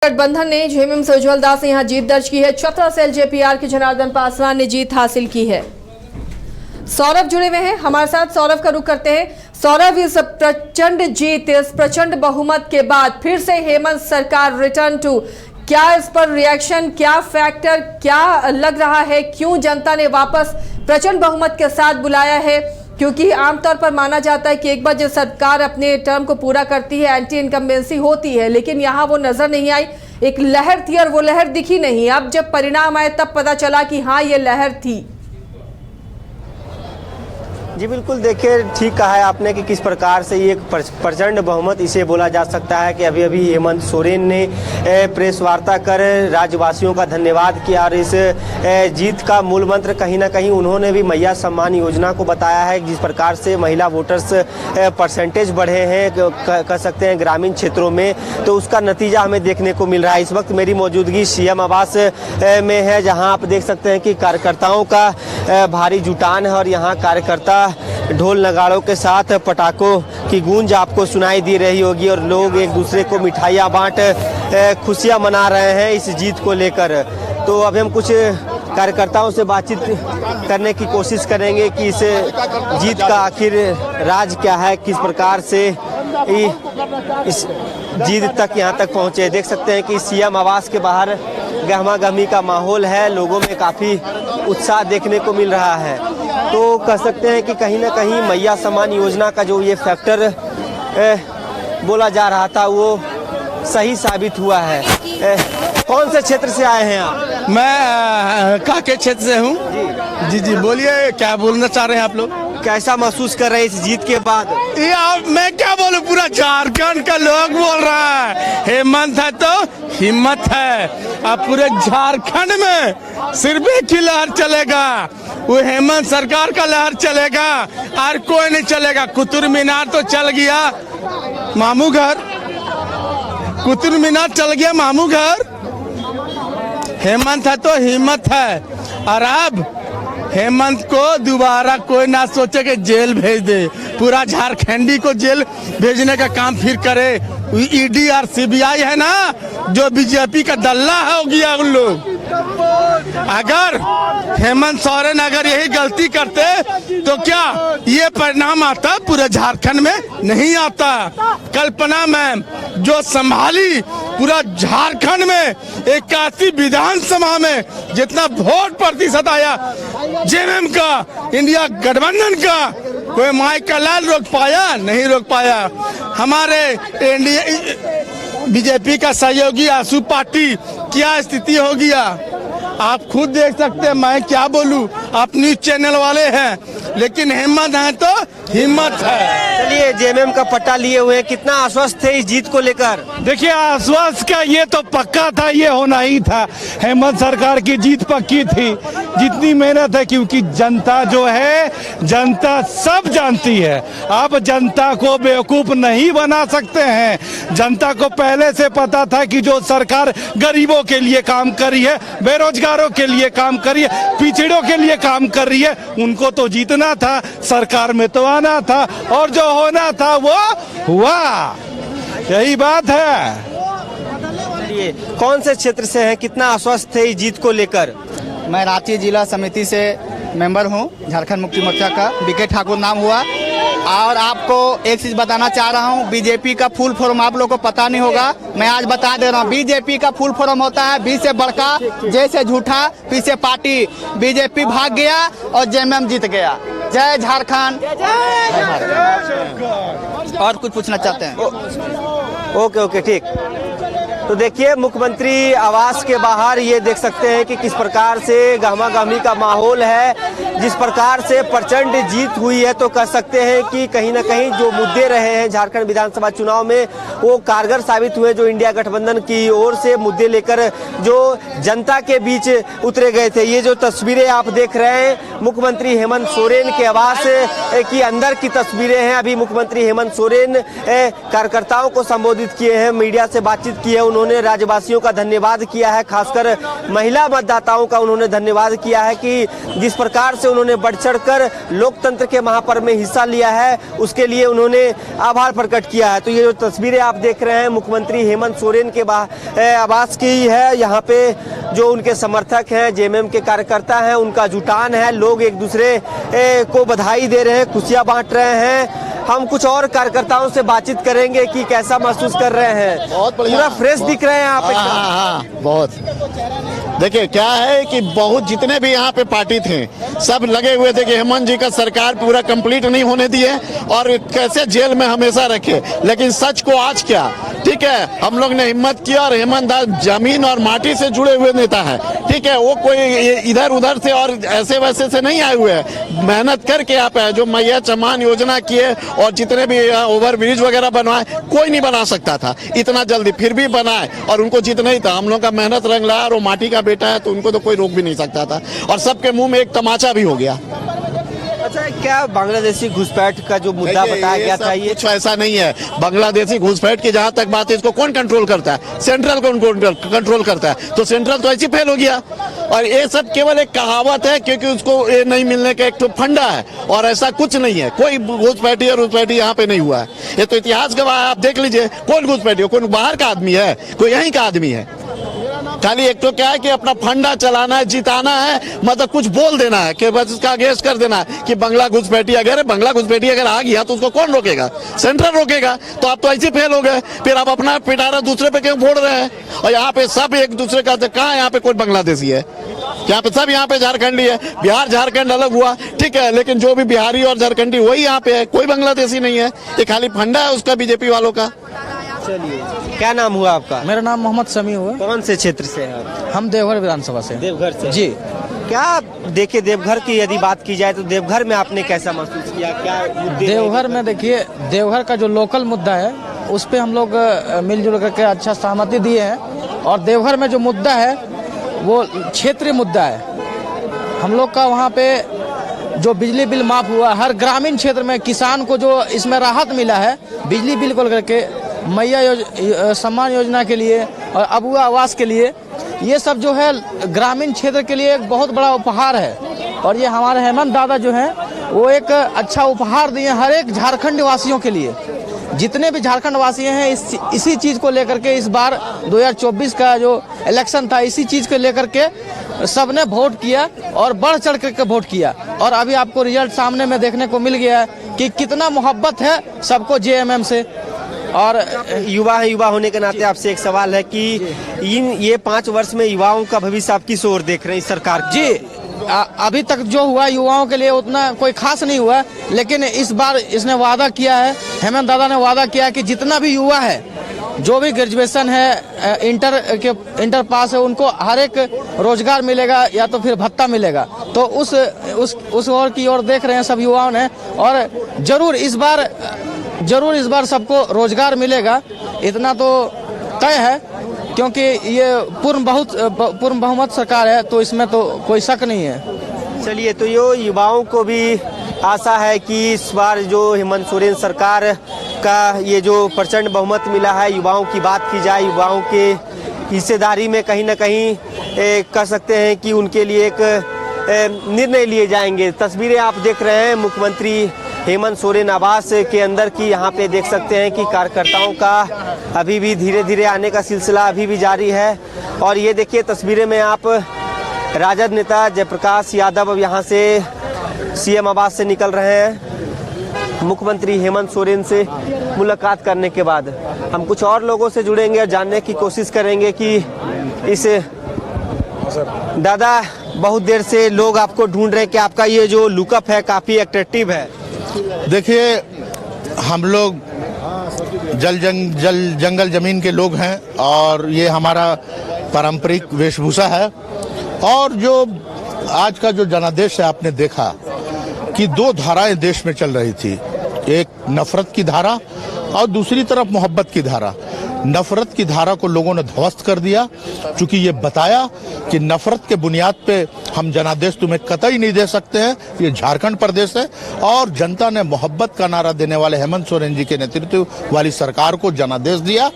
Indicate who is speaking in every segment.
Speaker 1: गठबंधन ने जेएमएम से उज्जवल दास ने यहां जीत दर्ज की है। चतरा से एलजेपीआर के जनार्दन पासवान ने जीत हासिल की है। सौरभ जुड़े हुए हैं हमारे साथ, सौरभ का रुख करते हैं। सौरभ, इस प्रचंड जीत, इस प्रचंड बहुमत के बाद फिर से हेमंत सरकार रिटर्न टू, क्या इस पर रिएक्शन, क्या फैक्टर, क्या लग रहा है, क्यों जनता ने वापस प्रचंड बहुमत के साथ बुलाया है? क्योंकि आमतौर पर माना जाता है कि एक बार जब सरकार अपने टर्म को पूरा करती है एंटी इनकम्बेंसी होती है, लेकिन यहाँ वो नजर नहीं आई। एक लहर थी और वो लहर दिखी नहीं। अब जब परिणाम आए तब पता चला कि हाँ ये लहर थी।
Speaker 2: जी बिल्कुल, देखिए ठीक कहा है आपने कि किस प्रकार से ये एक प्रचंड बहुमत इसे बोला जा सकता है कि अभी अभी हेमंत सोरेन ने प्रेस वार्ता कर राज्यवासियों का धन्यवाद किया और इस जीत का मूल मंत्र कहीं ना कहीं उन्होंने भी मैया सम्मान योजना को बताया है। जिस प्रकार से महिला वोटर्स परसेंटेज बढ़े हैं कह सकते हैं ग्रामीण क्षेत्रों में, तो उसका नतीजा हमें देखने को मिल रहा है। इस वक्त मेरी मौजूदगी सीएम आवास में है, जहाँ आप देख सकते हैं कि कार्यकर्ताओं का भारी जुटान है और यहाँ कार्यकर्ता ढोल नगाड़ों के साथ पटाखों की गूंज आपको सुनाई दे रही होगी और लोग एक दूसरे को मिठाइयाँ बांट खुशियाँ मना रहे हैं इस जीत को लेकर। तो अभी हम कुछ कार्यकर्ताओं से बातचीत करने की कोशिश करेंगे कि इस जीत का आखिर राज क्या है, किस प्रकार से इस जीत तक यहाँ तक पहुँचे। देख सकते हैं कि सीएम आवास के बाहर गहमा गहमी का माहौल है, लोगों में काफ़ी उत्साह देखने को मिल रहा है। तो कह सकते हैं कि कहीं ना कहीं मैया सम्मान योजना का जो ये फैक्टर बोला जा रहा था वो सही साबित हुआ है। कौन से क्षेत्र से आए हैं आप?
Speaker 3: मैं काके क्षेत्र से हूँ। जी बोलिए, क्या बोलना चाह रहे हैं आप लोग?
Speaker 2: कैसा महसूस कर रहे हैं इस जीत के बाद?
Speaker 3: यार मैं क्या बोलूं, पूरा झारखंड का लोग बोल रहा है हेमंत है तो हिम्मत है। अब पूरे झारखंड में सिर्फ एक ही लहर चलेगा, वो हेमंत सरकार का लहर चलेगा और कोई नहीं चलेगा। कुतुब मीनार तो चल गया, मामू घर, कुतुब मीनार चल गया, मामू घर। हेमंत है तो हिम्मत है। और अब हेमंत को दोबारा कोई ना सोचे कि जेल भेज दे, पूरा झारखंडी को जेल भेजने का काम फिर करे। ईडी और सीबीआई है ना, जो बीजेपी का दल्ला हो गया उन लोग। अगर हेमंत सोरेन अगर यही गलती करते तो क्या ये परिणाम आता? पूरे झारखंड में नहीं आता। कल्पना मैम जो संभाली पूरा झारखंड में 81 विधानसभा में जितना वोट प्रतिशत आया जेएमएम का, इंडिया गठबंधन का, कोई माइक का लाल रोक पाया? नहीं रोक पाया। हमारे इंडिया बीजेपी का सहयोगी आसू पार्टी क्या स्थिति हो गया आप खुद देख सकते हैं। मैं क्या बोलूं, आप न्यूज चैनल वाले हैं, लेकिन हिम्मत है तो हिम्मत है।
Speaker 2: चलिए, जेएमएम का पट्टा लिए हुए हैं, कितना आश्वस्त थे इस जीत को लेकर?
Speaker 4: देखिए, आश्वस्त का ये तो पक्का था, ये होना ही था। हेमंत सरकार की जीत पक्की थी, जितनी मेहनत है, क्योंकि जनता जो है, जनता सब जानती है। आप जनता को बेवकूफ नहीं बना सकते हैं। जनता को पहले से पता था कि जो सरकार गरीबों के लिए काम करी है, बेरोजगारों के लिए काम करी है, पिछड़ों के लिए काम कर रही है, उनको तो जीतना था, सरकार में तो आना था और जो होना था वो हुआ। यही बात है।
Speaker 2: कौन से क्षेत्र से हैं, कितना आश्वस्त थे इस जीत को लेकर?
Speaker 5: मैं रांची जिला समिति से मेंबर हूं, झारखंड मुक्ति मोर्चा का, बीके ठाकुर नाम हुआ। और आपको एक चीज बताना चाह रहा हूं, बीजेपी का फुल फॉर्म आप लोगों को पता नहीं होगा, मैं आज बता दे रहा हूं। बीजेपी का फुल फॉर्म होता है बी से बड़का, जे से झूठा, पी से पार्टी। बीजेपी भाग गया और जेएमएम जीत गया। जय झारखंड। और कुछ पूछना चाहते हैं?
Speaker 2: ओके ठीक। तो देखिए, मुख्यमंत्री आवास के बाहर ये देख सकते हैं कि किस प्रकार से गहमा गहमी का माहौल है। जिस प्रकार से प्रचंड जीत हुई है, तो कह सकते हैं कि कहीं ना कहीं जो मुद्दे रहे हैं झारखंड विधानसभा चुनाव में वो कारगर साबित हुए। जो इंडिया गठबंधन की ओर से मुद्दे लेकर जो जनता के बीच उतरे गए थे, ये जो तस्वीरें आप देख रहे हैं मुख्यमंत्री हेमंत सोरेन के आवास की अंदर की तस्वीरें हैं। अभी मुख्यमंत्री हेमंत सोरेन कार्यकर्ताओं को संबोधित किए हैं, मीडिया से बातचीत की है उन्होंने। उन्होंने राज्यवासियों का धन्यवाद किया है, खासकर महिला मतदाताओं का उन्होंने धन्यवाद किया है कि जिस प्रकार से उन्होंने बढ़ चढ़कर लोकतंत्र के महापर्व में हिस्सा लिया है उसके लिए उन्होंने आभार प्रकट किया है। तो ये जो तस्वीरें आप देख रहे हैं मुख्यमंत्री हेमंत सोरेन के आवास की है। यहाँ पे जो उनके समर्थक हैं, जेएमएम के कार्यकर्ता हैं, उनका जुटान है, लोग एक दूसरे को बधाई दे रहे हैं, खुशियां बांट रहे हैं। हम कुछ और कार्यकर्ताओं से बातचीत करेंगे कि कैसा महसूस कर रहे हैं।
Speaker 6: बहुत बढ़िया,
Speaker 2: पूरा फ्रेश दिख रहे हैं आप।
Speaker 6: हाँ, बहुत। देखिए क्या है कि बहुत जितने भी यहाँ पे पार्टी थे सब लगे हुए थे कि हेमंत जी का सरकार पूरा कंप्लीट नहीं होने दिए और कैसे जेल में हमेशा रखे। लेकिन सच को आज क्या, ठीक है, हम लोग ने हिम्मत किया और हेमंत दास जमीन और माटी से जुड़े हुए नेता है, ठीक है, वो कोई इधर उधर से और ऐसे वैसे से नहीं आए हुए हैं, मेहनत करके आप है। जो मैया चमान योजना किए और जितने भी ओवर ब्रिज वगैरह बनवाए कोई नहीं बना सकता था इतना जल्दी, फिर भी बनाए और उनको जितना ही था। हम लोग का मेहनत रंग लाया और वो माटी का बेटा है तो उनको तो कोई रोक भी नहीं सकता था और सबके मुंह में एक तमाचा भी हो गया।
Speaker 2: अच्छा, क्या बांग्लादेशी घुसपैठ का जो मुद्दा बताया गया था ये
Speaker 6: कुछ ऐसा नहीं है। बांग्लादेशी घुसपैठ की जहां तक बात है इसको कौन कंट्रोल करता है? सेंट्रल कौन कंट्रोल करता है? तो सेंट्रल तो ऐसे फेल हो गया और ये सब केवल एक कहावत है क्योंकि उसको ये नहीं मिलने का एक तो फंडा है और ऐसा कुछ नहीं है। कोई घुसपैठी और घुसपैठी यहाँ पे नहीं हुआ है। ये तो इतिहास गवाह है, आप देख लीजिए कौन घुसपैठी हो, कौन बाहर का आदमी है, कोई यहीं का आदमी है। खाली एक तो क्या है कि अपना फंडा चलाना है, जिताना है, मतलब कुछ बोल देना है कि बस इसका अगेंस्ट कर देना है कि बंगला घुसपैठी अगर आ गया तो उसको कौन रोकेगा? सेंट्रल रोकेगा। तो आप तो ऐसे फेल हो गए, फिर आप अपना पिटारा दूसरे पे क्यों फोड़ रहे हैं? और यहाँ पे सब एक दूसरे का, कहाँ यहाँ पे कोई बांग्लादेशी है? यहाँ पे सब यहाँ पे झारखंडी है। बिहार झारखंड अलग हुआ, ठीक है, लेकिन जो भी बिहारी और झारखंडी वही यहाँ पे है, कोई बांग्लादेशी नहीं है। ये खाली फंडा है उसका, बीजेपी वालों का।
Speaker 2: चलिए, क्या नाम हुआ आपका?
Speaker 7: मेरा नाम मोहम्मद समी हुआ।
Speaker 2: कौन से क्षेत्र से हैं आप?
Speaker 7: हम देवघर विधानसभा से।
Speaker 2: देवघर से
Speaker 7: जी।
Speaker 2: क्या देखिए, देवघर की यदि बात की जाए तो देवघर में आपने कैसा महसूस किया? क्या मुद्दे
Speaker 7: देवघर में देखिए, देवघर का जो लोकल मुद्दा है उस पे हम लोग मिलजुल करके अच्छा सहमति दिए हैं और देवघर में जो मुद्दा है वो क्षेत्रीय मुद्दा है। हम लोग का वहाँ पे जो बिजली बिल माफ हुआ, हर ग्रामीण क्षेत्र में किसान को जो इसमें राहत मिला है बिजली बिल को लेकर के, मैया सम्मान योजना के लिए और अबुआ आवास के लिए, ये सब जो है ग्रामीण क्षेत्र के लिए एक बहुत बड़ा उपहार है। और ये हमारे हेमंत दादा जो हैं वो एक अच्छा उपहार दिए हर एक झारखंड वासियों के लिए। जितने भी झारखंड वासी हैं इसी चीज़ को लेकर के इस बार 2024 का जो इलेक्शन था इसी चीज़ को लेकर के सबने वोट किया और बढ़ चढ़ करके वोट किया। और अभी आपको रिजल्ट सामने में देखने को मिल गया है कि कितना मोहब्बत है सबको जेएमएम से। और
Speaker 2: युवा होने के नाते आपसे एक सवाल है कि ये 5 वर्ष में युवाओं का भविष्य आप किस ओर देख रहे हैं इस सरकार की?
Speaker 7: जी, अभी तक जो हुआ युवाओं के लिए उतना कोई खास नहीं हुआ, लेकिन इस बार इसने वादा किया है, हेमंत दादा ने वादा किया है कि जितना भी युवा है, जो भी ग्रेजुएशन है, इंटर पास है, उनको हर एक रोजगार मिलेगा या तो फिर भत्ता मिलेगा। तो उस ओर की ओर देख रहे हैं सब युवाओं ने और जरूर इस बार सबको रोजगार मिलेगा, इतना तो तय है क्योंकि ये पूर्ण बहुमत सरकार है तो इसमें तो कोई शक नहीं है।
Speaker 2: चलिए, तो ये युवाओं को भी आशा है कि इस बार जो हेमंत सोरेन सरकार का ये जो प्रचंड बहुमत मिला है, युवाओं की बात की जाए, युवाओं के हिस्सेदारी में कहीं ना कहीं कह सकते हैं कि उनके लिए एक निर्णय लिए जाएंगे। तस्वीरें आप देख रहे हैं मुख्यमंत्री हेमंत सोरेन आवास के अंदर की, यहाँ पे देख सकते हैं कि कार्यकर्ताओं का अभी भी धीरे धीरे आने का सिलसिला अभी भी जारी है। और ये देखिए तस्वीरें में आप राजद नेता जयप्रकाश यादव अब यहाँ से सीएम आवास से निकल रहे हैं मुख्यमंत्री हेमंत सोरेन से मुलाकात करने के बाद। हम कुछ और लोगों से जुड़ेंगे और जानने की कोशिश करेंगे कि इस दादा, बहुत देर से लोग आपको ढूंढ रहे हैं कि आपका ये जो लुकअप है काफ़ी अट्रैक्टिव है।
Speaker 8: देखिए, हम लोग जंगल जमीन के लोग हैं और ये हमारा पारंपरिक वेशभूषा है। और जो आज का जो जनादेश है, आपने देखा कि 2 धाराएं देश में चल रही थी, एक नफरत की धारा और दूसरी तरफ मोहब्बत की धारा। नफरत की धारा को लोगों ने ध्वस्त कर दिया, क्योंकि ये बताया कि नफरत के बुनियाद पे हम जनादेश तुम्हें कतई नहीं दे सकते हैं। ये झारखंड प्रदेश है और जनता ने मोहब्बत का नारा देने वाले हेमंत सोरेन जी के नेतृत्व वाली सरकार को जनादेश दिया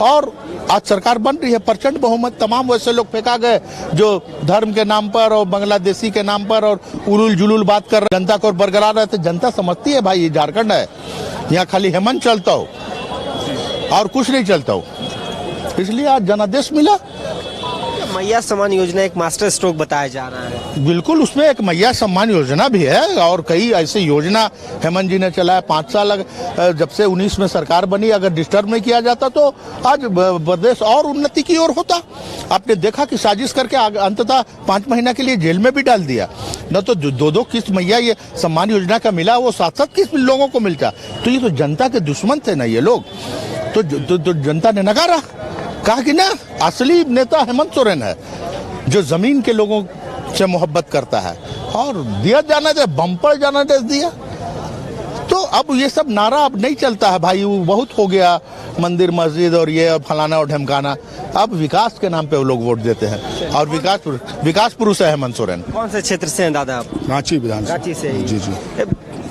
Speaker 8: और आज सरकार बन रही है। प्रचंड बहुमत। तमाम वैसे लोग फेंका गए जो धर्म के नाम पर और बांग्लादेशी के नाम पर और उलूल जुलूल बात कर रहे, जनता को बरकरार रहते। जनता समझती है भाई ये झारखंड है, यहाँ खाली हेमंत चलता हो और कुछ नहीं चलता हो, इसलिए आज जनादेश मिला।
Speaker 2: मैया सम्मान योजना एक मास्टर स्ट्रोक बताया जा रहा है।
Speaker 8: बिल्कुल, उसमें एक मैया सम्मान योजना भी है और कई ऐसी योजना हेमंत जी ने चलाया। 5 साल जब से 19 में सरकार बनी, अगर डिस्टर्ब नहीं किया जाता तो आज प्रदेश और उन्नति की ओर होता। आपने देखा कि साजिश करके अंततः 5 महीना के लिए जेल में भी डाल दिया। न तो 2-2 किस्त मैया ये सम्मान योजना का मिला, वो 7-7 किस्त लोगों को मिलता। तो ये तो जनता के दुश्मन थे ना ये लोग, तो जनता ने नकारा, कहा कि ना असली नेता हेमंत सोरेन है जो जमीन के लोगों से मोहब्बत करता है और दिया जाना दे, बम्पर जाना दे दिया। तो अब ये सब नारा अब नहीं चलता है भाई, वो बहुत हो गया मंदिर मस्जिद और ये और फलाना और ढमकाना। अब विकास के नाम पे वो लोग वोट देते हैं और विकास पुरुष है हेमंत सोरेन।
Speaker 2: कौन से क्षेत्र से हैं दादा आप?
Speaker 8: रांची विधानसभा।
Speaker 2: रांची से ही।
Speaker 8: जी जी।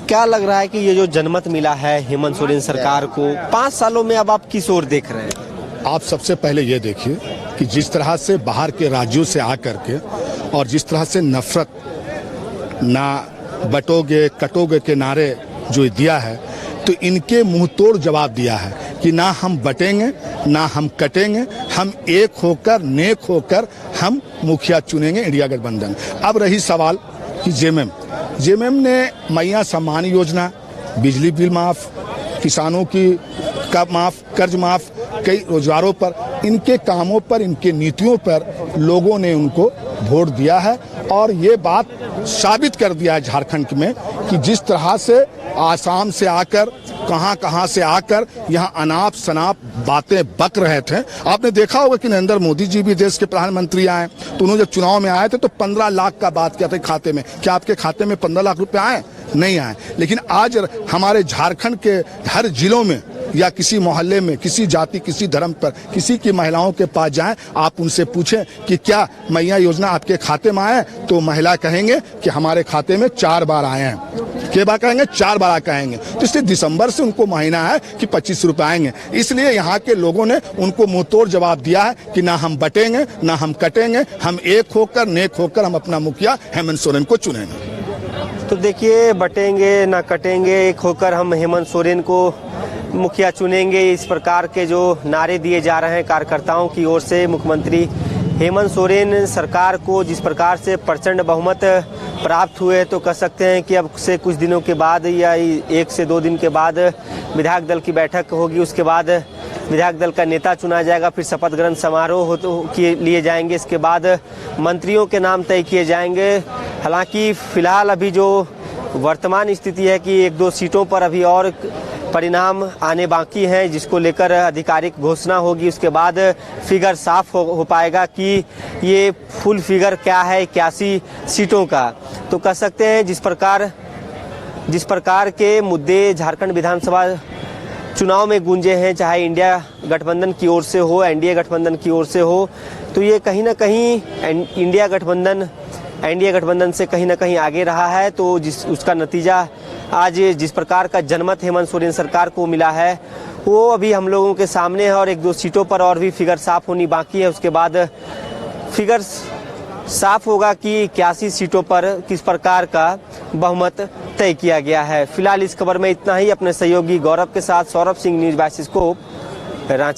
Speaker 2: क्या लग रहा है कि ये जो जनमत मिला है हेमंत सोरेन सरकार को 5 सालों में, अब आप किस ओर देख रहे हैं?
Speaker 9: आप सबसे पहले ये देखिए कि जिस तरह से बाहर के राज्यों से आकर के और जिस तरह से नफरत ना बटोगे कटोगे के नारे जो दिया है, तो इनके मुंह तोड़ जवाब दिया है कि ना हम बटेंगे ना हम कटेंगे, हम एक होकर नेक होकर हम मुखिया चुनेंगे इंडिया गठबंधन। अब रही सवाल कि जेएमएम ने मैया सम्मान योजना, बिजली बिल माफ, किसानों की कर माफ, कर्ज माफ, कई रोजगारों पर, इनके कामों पर, इनके नीतियों पर लोगों ने उनको वोट दिया है और ये बात साबित कर दिया है झारखंड में कि जिस तरह से आसाम से आकर कहां से आकर यहां अनाप शनाप बातें बक रहे थे। आपने देखा होगा कि नरेंद्र मोदी जी भी देश के प्रधानमंत्री आए तो उन्होंने जब चुनाव में आए थे तो 15 लाख का बात किया था खाते में। क्या आपके खाते में 15 लाख रुपए आए? नहीं आए। लेकिन आज हमारे झारखंड के हर जिलों में या किसी मोहल्ले में, किसी जाति, किसी धर्म पर, किसी की महिलाओं के पास जाएं, आप उनसे पूछें कि क्या मैया योजना आपके खाते में आए, तो महिला कहेंगे कि हमारे खाते में 4 बार आए हैं। के बार कहेंगे? 4 बार कहेंगे। तो इसलिए दिसंबर से उनको महीना है कि 25 रुपए आएंगे। इसलिए यहाँ के लोगों ने उनको मुंहतोड़ जवाब दिया है कि ना हम बटेंगे ना हम कटेंगे, हम एक होकर नेक होकर हम अपना मुखिया हेमंत सोरेन को चुनेंगे।
Speaker 2: तो देखिए, बटेंगे ना कटेंगे, एक होकर हम हेमंत सोरेन को मुखिया चुनेंगे, इस प्रकार के जो नारे दिए जा रहे हैं कार्यकर्ताओं की ओर से। मुख्यमंत्री हेमंत सोरेन सरकार को जिस प्रकार से प्रचंड बहुमत प्राप्त हुए, तो कह सकते हैं कि अब से कुछ दिनों के बाद या 1 से 2 दिन के बाद विधायक दल की बैठक होगी, उसके बाद विधायक दल का नेता चुना जाएगा, फिर शपथ ग्रहण समारोह किए लिए जाएंगे, इसके बाद मंत्रियों के नाम तय किए जाएंगे। हालांकि फिलहाल अभी जो वर्तमान स्थिति है कि 1-2 सीटों पर अभी और परिणाम आने बाकी हैं, जिसको लेकर आधिकारिक घोषणा होगी। उसके बाद फिगर साफ हो पाएगा कि ये फुल फिगर क्या है 81 सीटों का। तो कह सकते हैं जिस प्रकार के मुद्दे झारखंड विधानसभा चुनाव में गूंजे हैं, चाहे इंडिया गठबंधन की ओर से हो, एनडीए गठबंधन की ओर से हो, तो ये कहीं ना कहीं एनडीए गठबंधन से कहीं ना कहीं आगे रहा है। तो उसका नतीजा आज जिस प्रकार का जनमत हेमंत सोरेन सरकार को मिला है, वो अभी हम लोगों के सामने है और 1-2 सीटों पर और भी फिगर साफ होनी बाकी है। उसके बाद फिगर साफ होगा कि 81 सीटों पर किस प्रकार का बहुमत तय किया गया है। फिलहाल इस खबर में इतना ही। अपने सहयोगी गौरव के साथ सौरभ सिंह, न्यूज़ 22 रांची।